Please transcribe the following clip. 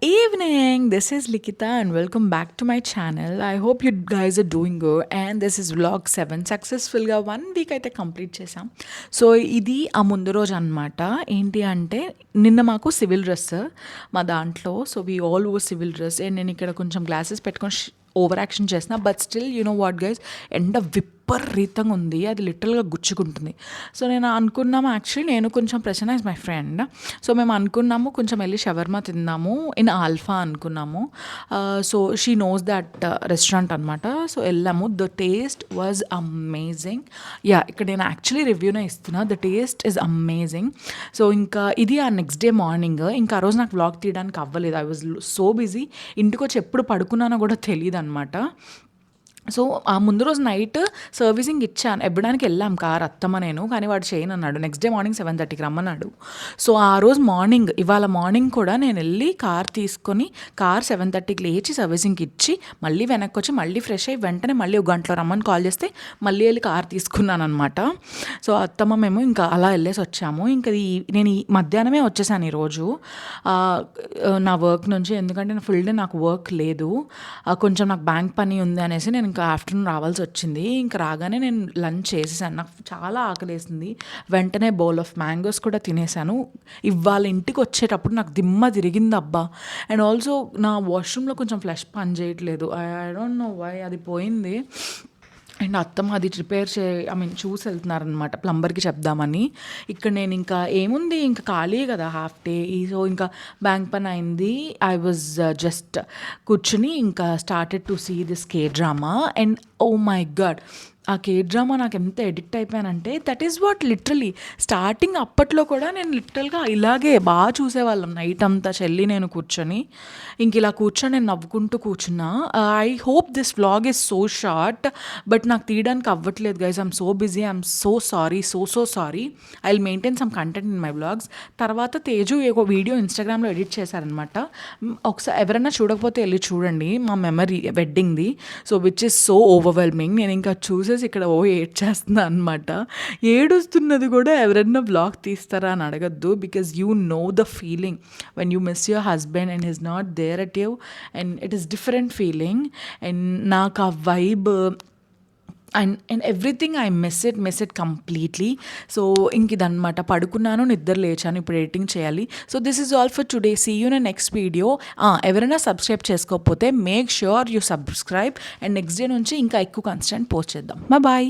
evening. This is Likita and welcome back to my channel. I hope you guys are doing good. And this is vlog 7. సక్సెస్ఫుల్గా 1 week అయితే complete చేసాం. So ఇది ఆ ముందు రోజు అనమాట. ఏంటి అంటే నిన్న మాకు సివిల్ డ్రెస్ మా దాంట్లో. So we all over civil dress. And నేను ఇక్కడ కొంచెం గ్లాసెస్ పెట్టుకొని ఓవర్ యాక్షన్ చేసిన. But still you know what guys, ఎండ విపరీతంగా ఉంది. అది లిటరల్గా గుచ్చుకుంటుంది. సో నేను అనుకున్నాము, యాక్చువల్లీ నేను కొంచెం Prasanna is my friend. So మేము అనుకున్నాము కొంచెం వెళ్ళి షవర్మా తిందాము ఇన్ ఆల్ఫా అనుకున్నాము. So she knows that restaurant అనమాట. సో వెళ్ళాము. The taste was amazing. ఇక్కడ నేను యాక్చువల్లీ రివ్యూనే ఇస్తున్నా. The taste is amazing. So ఇంకా ఇది ఆ నెక్స్ట్ డే మార్నింగ్. ఇంకా ఆ రోజు నాకు వ్లాగ్ తీయడానికి అవ్వలేదు. I was so busy. ఇంటికి వచ్చి ఎప్పుడు పడుకున్నానో కూడా తెలియదు అనమాట. సో ఆ ముందు రోజు నైట్ సర్వీసింగ్ ఇవ్వడానికి వెళ్ళాం కార్ అత్తమ్మ నేను. కానీ వాడు చేయను అన్నాడు. నెక్స్ట్ డే మార్నింగ్ 7:30కి రమ్మన్నాడు. సో ఆ రోజు మార్నింగ్, ఇవాళ మార్నింగ్ కూడా నేను వెళ్ళి కార్ తీసుకొని 7:30కి లేచి సర్వీసింగ్కి ఇచ్చి మళ్ళీ వెనక్కి వచ్చి మళ్ళీ ఫ్రెష్ అయ్యి వెంటనే మళ్ళీ 1 గంటలో రమ్మని కాల్ చేస్తే మళ్ళీ వెళ్ళి కార్ తీసుకున్నాను అనమాట. సో అత్తమ్మ మేము ఇంకా అలా వెళ్ళేసి వచ్చాము. ఇంకా నేను ఈ మధ్యాహ్నమే వచ్చేసాను ఈరోజు నా వర్క్ నుంచి. ఎందుకంటే ఫుల్ డే నాకు వర్క్ లేదు. కొంచెం నాకు బ్యాంక్ పని ఉంది అనేసి నేను ఇంకా ఆఫ్టర్నూన్ రావాల్సి వచ్చింది. ఇంకా రాగానే నేను లంచ్ చేసేసాను. నాకు చాలా ఆకలేసింది. వెంటనే బౌల్ ఆఫ్ మ్యాంగోస్ కూడా తినేసాను. ఇవాళ ఇంటికి వచ్చేటప్పుడు నాకు దిమ్మ తిరిగింది అబ్బా. అండ్ ఆల్సో నా వాష్రూమ్లో కొంచెం ఫ్లష్ పని చేయట్లేదు. ఐ డోంట్ నో వై, అది పోయింది. అండ్ అత్తమ్మ అది రిపేర్ చూసి వెళ్తున్నారనమాట, ప్లంబర్కి చెప్దామని. ఇక్కడ నేను ఇంకా ఏముంది, ఇంకా ఖాళీ కదా హాఫ్ డే. సో ఇంకా బ్యాంక్ పని అయింది. ఐ వాజ్ జస్ట్ కూర్చుని ఇంకా started to see this K drama. And oh my god, ఆ కే డ్రామా నాకు ఎంత ఎడిక్ట్ అయిపోయానంటే that is what literally starting. అప్పట్లో కూడా నేను లిటరల్గా ఇలాగే బాగా చూసేవాళ్ళం. నైట్ అంతా చెల్లి నేను కూర్చొని ఇంక ఇలా కూర్చొని నేను నవ్వుకుంటూ కూర్చున్నా. I hope this vlog is so short, but నాకు తీయడానికి అవ్వట్లేదు guys. I'm so busy. I'm so sorry. I will maintain some content in my vlogs. తర్వాత తేజు ఒక వీడియో ఇన్స్టాగ్రామ్లో ఎడిట్ చేశారనమాట. ఒకసారి ఎవరైనా చూడకపోతే వెళ్ళి చూడండి, మా మెమరీ వెడ్డింగ్ది. So which is so overwhelming. నేను ఇంకా చూసేసి ఇక్కడ ఏడ్చేస్తున్నా అనమాట. ఏడుస్తున్నది కూడా ఎవరైనా వ్లాగ్ తీస్తారా అని అడగద్దు. Because you know the feeling when you miss your husband and he's not there at you. And it is different feeling. And నాకు ఆ vibe and everything I miss it completely. So ఇంక ఇదనమాట. పడుకున్నాను, నిద్ర లేచాను, ఇప్పుడు ఎడిటింగ్ చేయాలి. So this is all for today. See you in next video. ఎవరైనా సబ్స్క్రైబ్ చేసుకోకపోతే make sure you subscribe. And next day నుంచి ఇంకా ఎక్కువ కన్స్టెంట్ పోస్ట్ చేద్దాం. బాయ్.